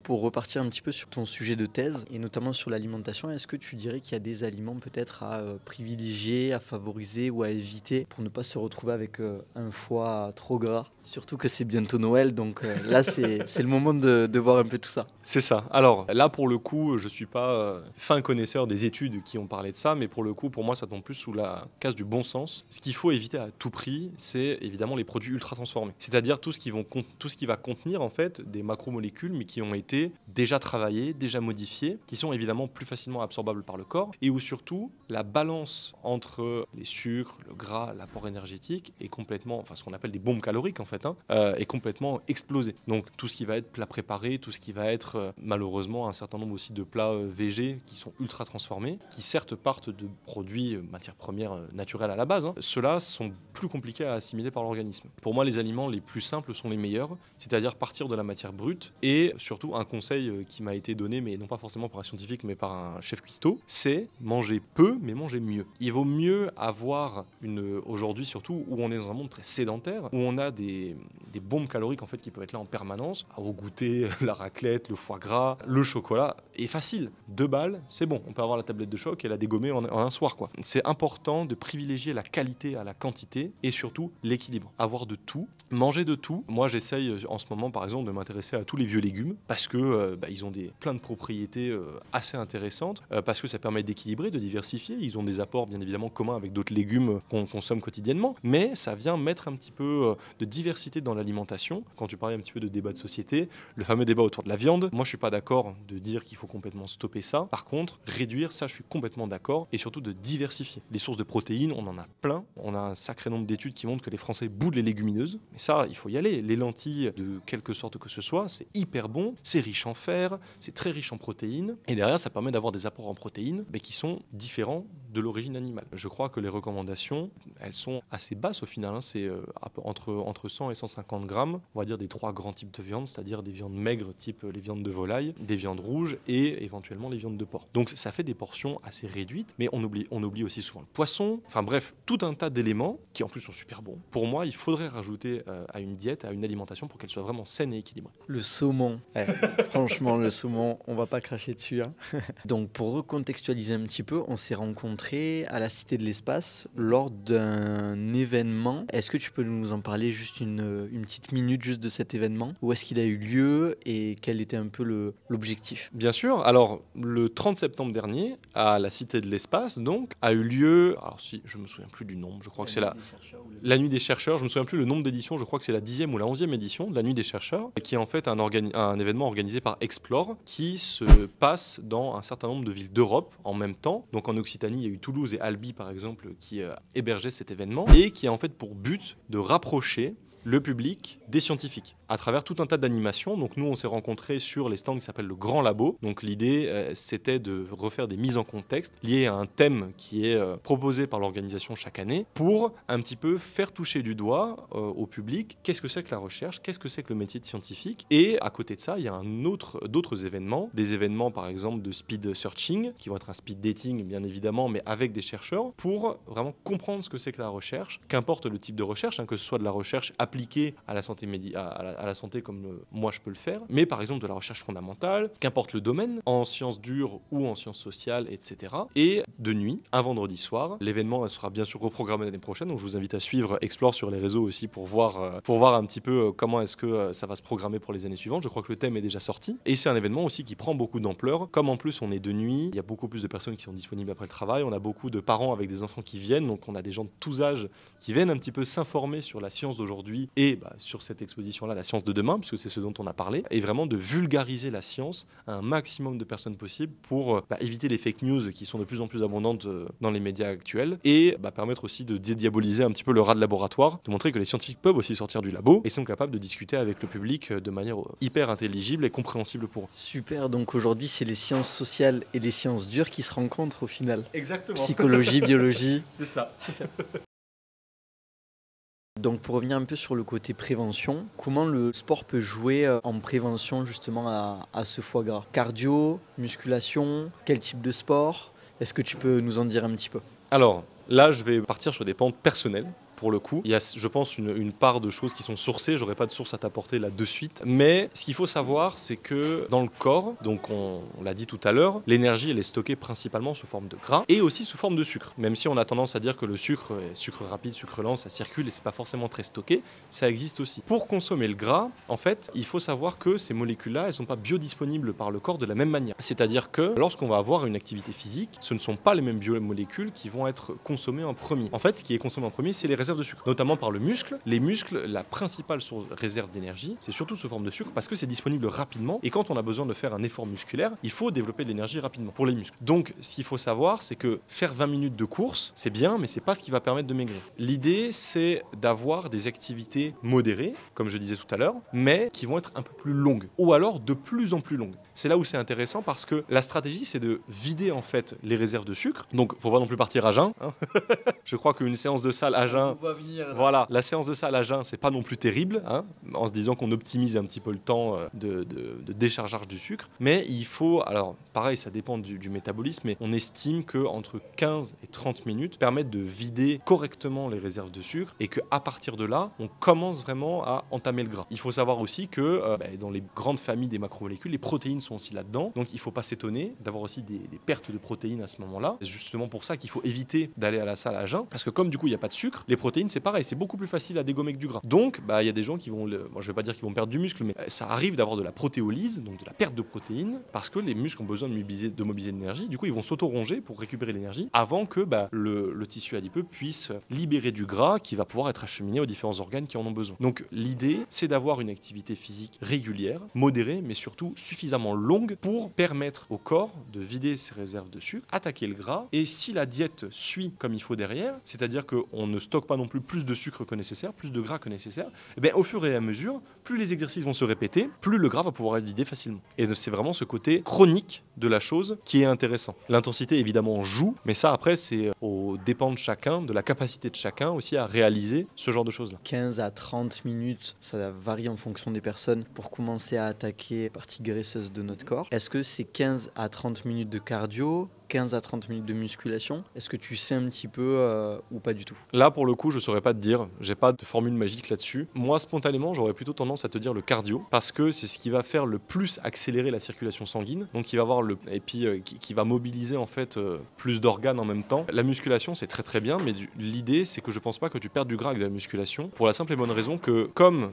Pour repartir un petit peu sur ton sujet de thèse, et notamment sur l'alimentation, est-ce que tu dirais qu'il y a des aliments peut-être à privilégier, à favoriser ou à éviter pour ne pas se retrouver avec un foie trop gras? Surtout que c'est bientôt Noël, donc là c'est le moment de voir un peu tout ça. C'est ça. Alors là pour le coup, je suis pas fin connaisseur des études qui ont parlé de ça, mais pour le coup, pour moi ça tombe plus sous la case du bon sens. Ce qu'il faut éviter à tout prix, c'est évidemment les produits ultra transformés. C'est-à-dire tout ce qui va contenir en fait des macromolécules, mais qui ont été déjà travaillés, déjà modifiés, qui sont évidemment plus facilement absorbables par le corps, et où surtout la balance entre les sucres, le gras, l'apport énergétique est complètement, enfin ce qu'on appelle des bombes caloriques en fait, est complètement explosée. Donc tout ce qui va être plat préparé, tout ce qui va être malheureusement un certain nombre aussi de plats végés qui sont ultra transformés, qui certes partent de produits, matières premières naturelles à la base, ceux-là sont plus compliqués à assimiler par l'organisme. Pour moi, les aliments les plus simples sont les meilleurs, c'est-à-dire partir de la matière brute, et surtout un conseil qui m'a été donné, mais non pas forcément par un scientifique, mais par un chef cuistot, c'est manger peu, mais manger mieux. Il vaut mieux avoir aujourd'hui surtout, où on est dans un monde très sédentaire, où on a des des bombes caloriques en fait qui peuvent être là en permanence. Au goûter, la raclette, le foie gras, le chocolat, est facile. 2 balles, c'est bon. On peut avoir la tablette de choc et la dégommer en un soir, quoi. C'est important de privilégier la qualité à la quantité et surtout l'équilibre. Avoir de tout, manger de tout. Moi, j'essaye en ce moment, par exemple, de m'intéresser à tous les vieux légumes parce que ils ont plein de propriétés assez intéressantes, parce que ça permet d'équilibrer, de diversifier. Ils ont des apports bien évidemment communs avec d'autres légumes qu'on consomme quotidiennement, mais ça vient mettre un petit peu de diversité dans l'alimentation. Quand tu parlais un petit peu de débat de société, le fameux débat autour de la viande, moi je suis pas d'accord de dire qu'il faut complètement stopper ça. Par contre, réduire ça, je suis complètement d'accord, et surtout de diversifier. Les sources de protéines, on en a plein. On a un sacré nombre d'études qui montrent que les Français boudent les légumineuses, mais ça, il faut y aller. Les lentilles, de quelque sorte que ce soit, c'est hyper bon, c'est riche en fer, c'est très riche en protéines, et derrière, ça permet d'avoir des apports en protéines mais qui sont différents de l'origine animale. Je crois que les recommandations, elles sont assez basses au final, hein. C'est entre 100 et 150 grammes, on va dire des 3 grands types de viande, c'est-à-dire des viandes maigres type les viandes de volaille, des viandes rouges et éventuellement les viandes de porc. Donc ça fait des portions assez réduites, mais on oublie aussi souvent le poisson. Enfin bref, tout un tas d'éléments qui en plus sont super bons. Pour moi, il faudrait rajouter à une diète, à une alimentation pour qu'elle soit vraiment saine et équilibrée. Le saumon, franchement le saumon, on va pas cracher dessus, hein. Donc pour recontextualiser un petit peu, on s'est rencontrés à la Cité de l'Espace lors d'un événement. Est-ce que tu peux nous en parler juste une petite minute juste de cet événement? Où est-ce qu'il a eu lieu et quel était un peu l'objectif? Bien sûr. Alors, le 30 septembre dernier, à la Cité de l'Espace, donc, a eu lieu... Alors si, je me souviens plus du nombre, je crois que c'est la Nuit des chercheurs. Je me souviens plus le nombre d'éditions, je crois que c'est la 10e ou la 11e édition de la Nuit des chercheurs, qui est en fait un événement organisé par Explore, qui se passe dans un certain nombre de villes d'Europe en même temps. Donc en Occitanie, il y a eu Toulouse et Albi, par exemple, qui hébergeaient cet événement, et qui a en fait pour but de rapprocher le public des scientifiques à travers tout un tas d'animations. Donc nous, on s'est rencontrés sur les stands qui s'appellent le Grand Labo. Donc l'idée, c'était de refaire des mises en contexte liées à un thème qui est proposé par l'organisation chaque année pour un petit peu faire toucher du doigt au public qu'est-ce que c'est que la recherche, qu'est-ce que c'est que le métier de scientifique. Et à côté de ça, il y a d'autres événements, des événements par exemple de speed searching, qui vont être un speed dating bien évidemment, mais avec des chercheurs, pour vraiment comprendre ce que c'est que la recherche, qu'importe le type de recherche, hein, que ce soit de la recherche appliquée à la santé à la santé comme moi je peux le faire, mais par exemple de la recherche fondamentale, qu'importe le domaine, en sciences dures ou en sciences sociales, etc. Et de nuit, un vendredi soir, l'événement sera bien sûr reprogrammé l'année prochaine, donc je vous invite à suivre Explore sur les réseaux aussi pour voir un petit peu comment est-ce que ça va se programmer pour les années suivantes. Je crois que le thème est déjà sorti, et c'est un événement aussi qui prend beaucoup d'ampleur, comme en plus on est de nuit, il y a beaucoup plus de personnes qui sont disponibles après le travail, on a beaucoup de parents avec des enfants qui viennent, donc on a des gens de tous âges qui viennent un petit peu s'informer sur la science d'aujourd'hui et sur cette exposition-là, la science de demain, puisque c'est ce dont on a parlé, et vraiment de vulgariser la science à un maximum de personnes possible pour éviter les fake news qui sont de plus en plus abondantes dans les médias actuels, et permettre aussi de dédiaboliser un petit peu le rat de laboratoire, de montrer que les scientifiques peuvent aussi sortir du labo et sont capables de discuter avec le public de manière hyper intelligible et compréhensible pour eux. Super, donc aujourd'hui c'est les sciences sociales et les sciences dures qui se rencontrent au final. Exactement. Psychologie, biologie. C'est ça. Donc pour revenir un peu sur le côté prévention, comment le sport peut jouer en prévention justement à ce foie gras? Cardio, musculation, quel type de sport? Est-ce que tu peux nous en dire un petit peu? Alors là, je vais partir sur des pentes personnelles. Pour le coup, il y a, je pense, une part de choses qui sont sourcées. J'aurais pas de source à t'apporter là de suite. Mais ce qu'il faut savoir, c'est que dans le corps, donc on l'a dit tout à l'heure, l'énergie elle est stockée principalement sous forme de gras et aussi sous forme de sucre. Même si on a tendance à dire que le sucre rapide, sucre lent, ça circule et c'est pas forcément très stocké, ça existe aussi. Pour consommer le gras, en fait, il faut savoir que ces molécules-là, elles sont pas biodisponibles par le corps de la même manière. C'est-à-dire que lorsqu'on va avoir une activité physique, ce ne sont pas les mêmes biomolécules qui vont être consommées en premier. En fait, ce qui est consommé en premier, c'est les réserves de sucre, notamment par le muscle. Les muscles, la principale réserve d'énergie, c'est surtout sous forme de sucre parce que c'est disponible rapidement et quand on a besoin de faire un effort musculaire, il faut développer de l'énergie rapidement pour les muscles. Donc, ce qu'il faut savoir, c'est que faire 20 minutes de course, c'est bien, mais c'est pas ce qui va permettre de maigrir. L'idée, c'est d'avoir des activités modérées, comme je disais tout à l'heure, mais qui vont être un peu plus longues ou alors de plus en plus longues. C'est là où c'est intéressant parce que la stratégie, c'est de vider en fait les réserves de sucre. Donc, faut pas non plus partir à jeun. Hein. Je crois qu'une séance de salle à jeun, jeun. Voilà, la séance de salle à jeun, c'est pas non plus terrible, hein, en se disant qu'on optimise un petit peu le temps de déchargeage du sucre. Mais il faut, alors pareil, ça dépend du métabolisme, mais on estime qu'entre 15 et 30 minutes permettent de vider correctement les réserves de sucre et qu'à partir de là, on commence vraiment à entamer le gras. Il faut savoir aussi que dans les grandes familles des macromolécules, les protéines sont aussi là-dedans. Donc il ne faut pas s'étonner d'avoir aussi des pertes de protéines à ce moment-là. C'est justement pour ça qu'il faut éviter d'aller à la salle à jeun. Parce que comme du coup, il n'y a pas de sucre, les protéines, c'est pareil, c'est beaucoup plus facile à dégommer que du gras. Donc, il y a des gens qui vont, moi, je ne vais pas dire qu'ils vont perdre du muscle, mais ça arrive d'avoir de la protéolyse, donc de la perte de protéines, parce que les muscles ont besoin de mobiliser de l'énergie. Du coup, ils vont s'auto-ronger pour récupérer l'énergie avant que le tissu adipeux puisse libérer du gras qui va pouvoir être acheminé aux différents organes qui en ont besoin. Donc, l'idée, c'est d'avoir une activité physique régulière, modérée, mais surtout suffisamment longue pour permettre au corps de vider ses réserves de sucre, attaquer le gras. Et si la diète suit comme il faut derrière, c'est-à-dire qu'on ne stocke pas non plus de sucre que nécessaire, plus de gras que nécessaire, au fur et à mesure, plus les exercices vont se répéter, plus le gras va pouvoir être vidé facilement. Et c'est vraiment ce côté chronique de la chose qui est intéressant. L'intensité évidemment joue, mais ça après c'est au dépend de chacun, de la capacité de chacun aussi à réaliser ce genre de choses-là. 15 à 30 minutes, ça varie en fonction des personnes pour commencer à attaquer les parties graisseuses de notre corps. Est-ce que c'est 15 à 30 minutes de cardio, 15 à 30 minutes de musculation? Est-ce que tu sais un petit peu ou pas du tout? Là, pour le coup, je ne saurais pas te dire. J'ai pas de formule magique là-dessus. Moi, spontanément, j'aurais plutôt tendance à te dire le cardio, parce que c'est ce qui va faire le plus accélérer la circulation sanguine, donc qui va avoir qui va mobiliser en fait plus d'organes en même temps. La musculation, c'est très très bien, mais l'idée, c'est que je pense pas que tu perdes du gras avec de la musculation, pour la simple et bonne raison que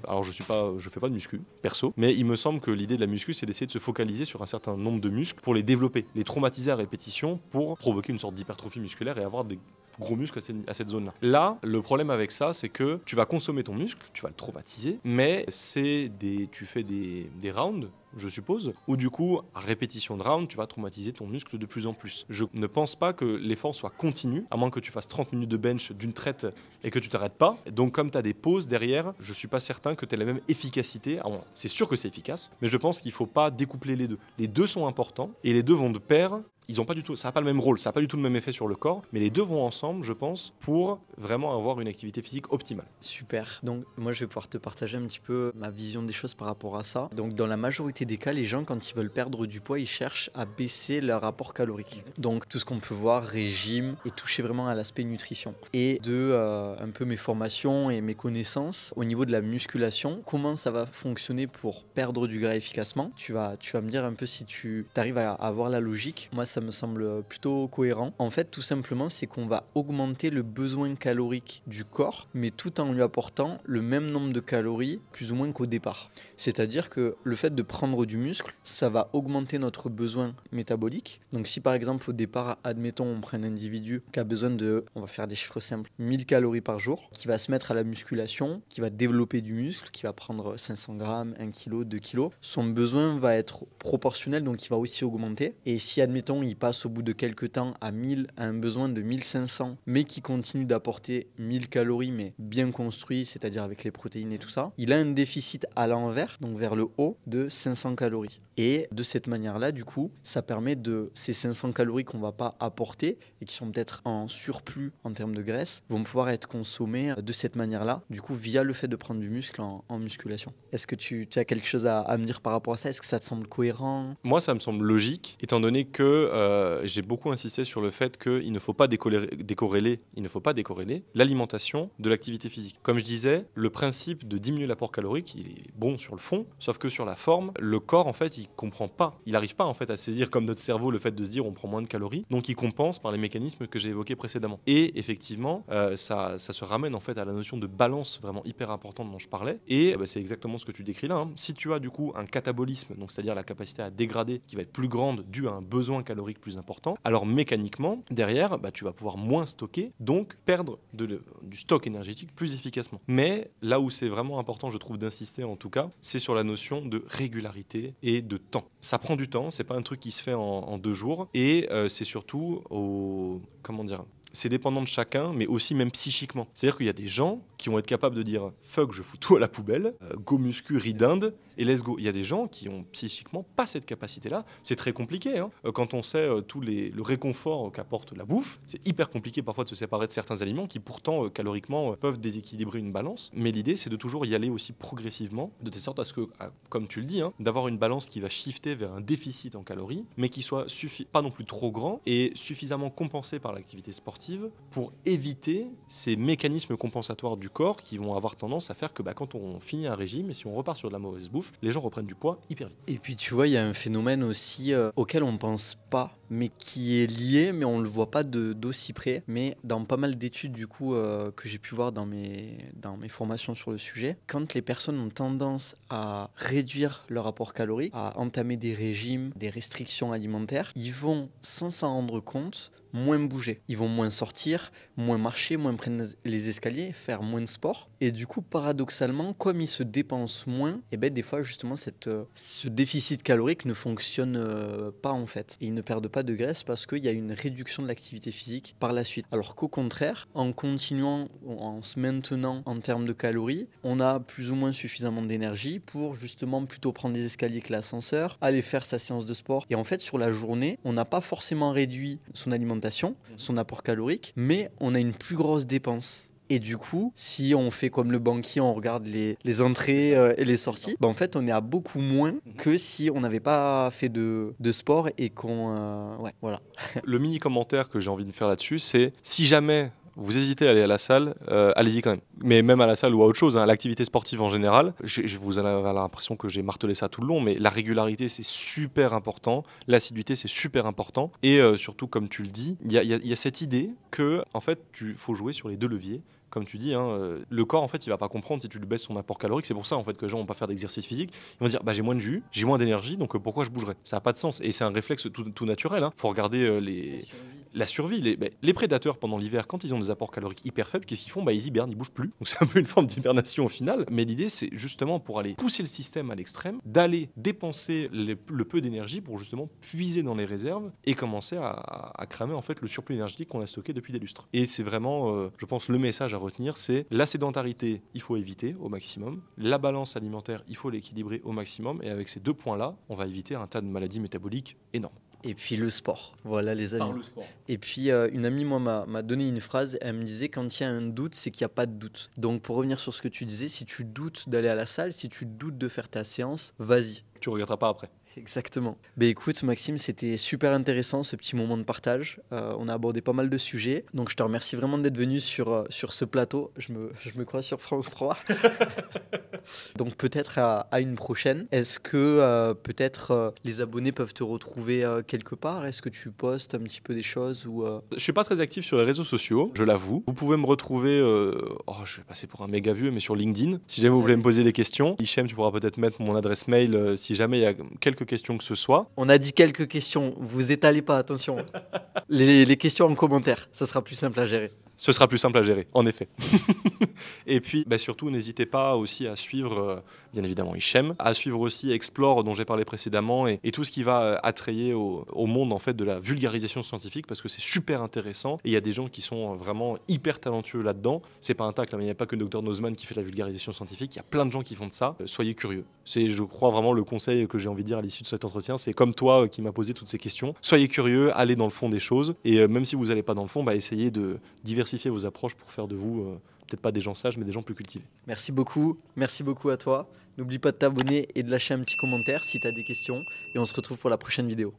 alors je fais pas de muscu perso, mais il me semble que l'idée de la muscu, c'est d'essayer de se focaliser sur un certain nombre de muscles pour les développer, les traumatiser à répétition pour provoquer une sorte d'hypertrophie musculaire et avoir des gros muscles à cette zone-là. Là, le problème avec ça, c'est que tu vas consommer ton muscle, tu vas le traumatiser, mais tu fais des rounds, je suppose, où du coup, à répétition de rounds, tu vas traumatiser ton muscle de plus en plus. Je ne pense pas que l'effort soit continu, à moins que tu fasses 30 minutes de bench d'une traite et que tu t'arrêtes pas. Donc comme tu as des pauses derrière, je suis pas certain que tu aies la même efficacité. Alors, c'est sûr que c'est efficace, mais je pense qu'il faut pas découpler les deux. Les deux sont importants et les deux vont de pair. Ils ont pas du tout, ça n'a pas le même rôle, ça n'a pas du tout le même effet sur le corps, mais les deux vont ensemble, je pense, pour vraiment avoir une activité physique optimale. Super. Donc moi, je vais pouvoir te partager un petit peu ma vision des choses par rapport à ça. Donc dans la majorité des cas, les gens, quand ils veulent perdre du poids, ils cherchent à baisser leur rapport calorique. Donc tout ce qu'on peut voir, régime, et toucher vraiment à l'aspect nutrition. Et un peu mes formations et mes connaissances au niveau de la musculation, comment ça va fonctionner pour perdre du gras efficacement. Tu vas me dire un peu si tu arrives à avoir la logique. Moi, ça me semble plutôt cohérent. En fait, tout simplement, c'est qu'on va augmenter le besoin calorique du corps, mais tout en lui apportant le même nombre de calories, plus ou moins qu'au départ. C'est-à-dire que le fait de prendre du muscle, ça va augmenter notre besoin métabolique. Donc si par exemple au départ, admettons, on prend un individu qui a besoin de, on va faire des chiffres simples, 1000 calories par jour, qui va se mettre à la musculation, qui va développer du muscle, qui va prendre 500 grammes, 1 kg, 2 kg, son besoin va être proportionnel, donc il va aussi augmenter. Et si admettons, il passe au bout de quelques temps à un besoin de 1500, mais qui continue d'apporter 1000 calories, mais bien construit, c'est-à-dire avec les protéines et tout ça, il a un déficit à l'envers, donc vers le haut, de 500 calories. Et de cette manière-là, du coup, ça permet de ces 500 calories qu'on ne va pas apporter et qui sont peut-être en surplus en termes de graisse, vont pouvoir être consommées de cette manière-là, du coup, via le fait de prendre du muscle en musculation. Est-ce que tu as quelque chose à me dire par rapport à ça? Est-ce que ça te semble cohérent? Moi, ça me semble logique, étant donné que j'ai beaucoup insisté sur le fait qu'il ne faut pas décorréler l'alimentation de l'activité physique. Comme je disais, le principe de diminuer l'apport calorique, il est bon sur le fond, sauf que sur la forme, le corps, en fait, il comprend pas. Il n'arrive pas, en fait, à saisir comme notre cerveau le fait de se dire on prend moins de calories, donc il compense par les mécanismes que j'ai évoqués précédemment. Et effectivement, ça se ramène en fait à la notion de balance vraiment hyper importante dont je parlais. Et c'est exactement ce que tu décris là. Hein. Si tu as du coup un catabolisme, donc c'est-à-dire la capacité à dégrader qui va être plus grande due à un besoin calorique plus important, alors mécaniquement, derrière, tu vas pouvoir moins stocker, donc perdre du stock énergétique plus efficacement. Mais là où c'est vraiment important, je trouve, d'insister en tout cas, c'est sur la notion de régularité et de temps. Ça prend du temps, c'est pas un truc qui se fait en 2 jours, et c'est surtout c'est dépendant de chacun, mais aussi même psychiquement. C'est-à-dire qu'il y a des gens qui vont être capables de dire « fuck, je fous tout à la poubelle, go muscu, ridinde, et let's go ». Il y a des gens qui ont psychiquement pas cette capacité-là. C'est très compliqué. Hein. Quand on sait le réconfort qu'apporte la bouffe, c'est hyper compliqué parfois de se séparer de certains aliments qui pourtant, caloriquement, peuvent déséquilibrer une balance. Mais l'idée, c'est de toujours y aller aussi progressivement, de telle sorte à ce que, comme tu le dis, hein, d'avoir une balance qui va shifter vers un déficit en calories, mais qui soit pas non plus trop grand et suffisamment compensé par l'activité sportive pour éviter ces mécanismes compensatoires du corps qui vont avoir tendance à faire que quand on finit un régime et si on repart sur de la mauvaise bouffe, les gens reprennent du poids hyper vite. Et puis tu vois, il y a un phénomène aussi auquel on ne pense pas, mais qui est lié, mais on ne le voit pas d'aussi près. Mais dans pas mal d'études du coup que j'ai pu voir dans mes formations sur le sujet, quand les personnes ont tendance à réduire leur apport calorique, à entamer des régimes, des restrictions alimentaires, ils vont, sans s'en rendre compte, moins bouger. Ils vont moins sortir, moins marcher, moins prendre les escaliers, faire moins de sport. Et du coup, paradoxalement, comme ils se dépensent moins, et des fois, justement, ce déficit calorique ne fonctionne pas en fait. Et ils ne perdent pas de graisse parce qu'il y a une réduction de l'activité physique par la suite. Alors qu'au contraire, en continuant, en se maintenant en termes de calories, on a plus ou moins suffisamment d'énergie pour justement plutôt prendre des escaliers que l'ascenseur, aller faire sa séance de sport. Et en fait, sur la journée, on n'a pas forcément réduit son alimentation, son apport calorique, mais on a une plus grosse dépense. Et du coup, si on fait comme le banquier, on regarde les entrées et les sorties, en fait, on est à beaucoup moins que si on n'avait pas fait de sport et qu'on... ouais, voilà. Le mini commentaire que j'ai envie de faire là-dessus, c'est si jamais vous hésitez à aller à la salle, allez-y quand même. Mais même à la salle ou à autre chose, hein, l'activité sportive en général, vous avez l'impression que j'ai martelé ça tout le long, mais la régularité, c'est super important. L'assiduité, c'est super important. Et surtout, comme tu le dis, il y a cette idée que, en fait, faut jouer sur les deux leviers. Comme tu dis, hein, le corps, en fait, il va pas comprendre si tu lui baisses son apport calorique. C'est pour ça, en fait, que les gens vont pas faire d'exercice physique. Ils vont dire, j'ai moins de jus, j'ai moins d'énergie, donc pourquoi je bougerais? Ça n'a pas de sens. Et c'est un réflexe tout naturel. Hein. Faut regarder la survie. Les prédateurs, pendant l'hiver, quand ils ont des apports caloriques hyper faibles, qu'est-ce qu'ils font? Ils hibernent, ils bougent plus. Donc c'est un peu une forme d'hibernation au final. Mais l'idée, c'est justement pour aller pousser le système à l'extrême, d'aller dépenser le peu d'énergie pour justement puiser dans les réserves et commencer à cramer en fait le surplus énergétique qu'on a stocké depuis des lustres. Et c'est vraiment, je pense, le message à retenir, c'est la sédentarité, il faut éviter au maximum. La balance alimentaire, il faut l'équilibrer au maximum. Et avec ces deux points-là, on va éviter un tas de maladies métaboliques énormes. Et puis le sport, voilà les amis. Par le sport. Et puis une amie moi m'a donné une phrase, elle me disait quand il y a un doute, c'est qu'il n'y a pas de doute. Donc pour revenir sur ce que tu disais, si tu doutes d'aller à la salle, si tu doutes de faire ta séance, vas-y. Tu ne regretteras pas après. Exactement. Écoute Maxime, c'était super intéressant ce petit moment de partage. On a abordé pas mal de sujets. Donc je te remercie vraiment d'être venu sur ce plateau. Je me crois sur France 3. Donc peut-être à une prochaine. Est-ce que peut-être les abonnés peuvent te retrouver quelque part? Est-ce que tu postes un petit peu des choses ou Je suis pas très actif sur les réseaux sociaux, je l'avoue. Vous pouvez me retrouver, je vais passer pour un méga vieux, mais sur LinkedIn. Si jamais vous voulez me poser des questions, Hichem, tu pourras peut-être mettre mon adresse mail si jamais il y a quelques questions que ce soit. On a dit quelques questions, vous étalez pas, attention. les questions en commentaire, ça sera plus simple à gérer. Ce sera plus simple à gérer, en effet. Et puis, surtout, n'hésitez pas aussi à suivre, bien évidemment, Hichem, à suivre aussi Explore, dont j'ai parlé précédemment, et tout ce qui va attrayer au monde en fait de la vulgarisation scientifique, parce que c'est super intéressant. Et il y a des gens qui sont vraiment hyper talentueux là-dedans. C'est pas un tacle, mais il n'y a pas que Dr Nozman qui fait de la vulgarisation scientifique. Il y a plein de gens qui font de ça. Soyez curieux. C'est, je crois, vraiment le conseil que j'ai envie de dire à l'issue de cet entretien. C'est comme toi qui m'as posé toutes ces questions. Soyez curieux, allez dans le fond des choses, et même si vous n'allez pas dans le fond, essayez de diversifier vos approches pour faire de vous peut-être pas des gens sages mais des gens plus cultivés. Merci beaucoup à toi. N'oublie pas de t'abonner et de lâcher un petit commentaire si tu as des questions et on se retrouve pour la prochaine vidéo.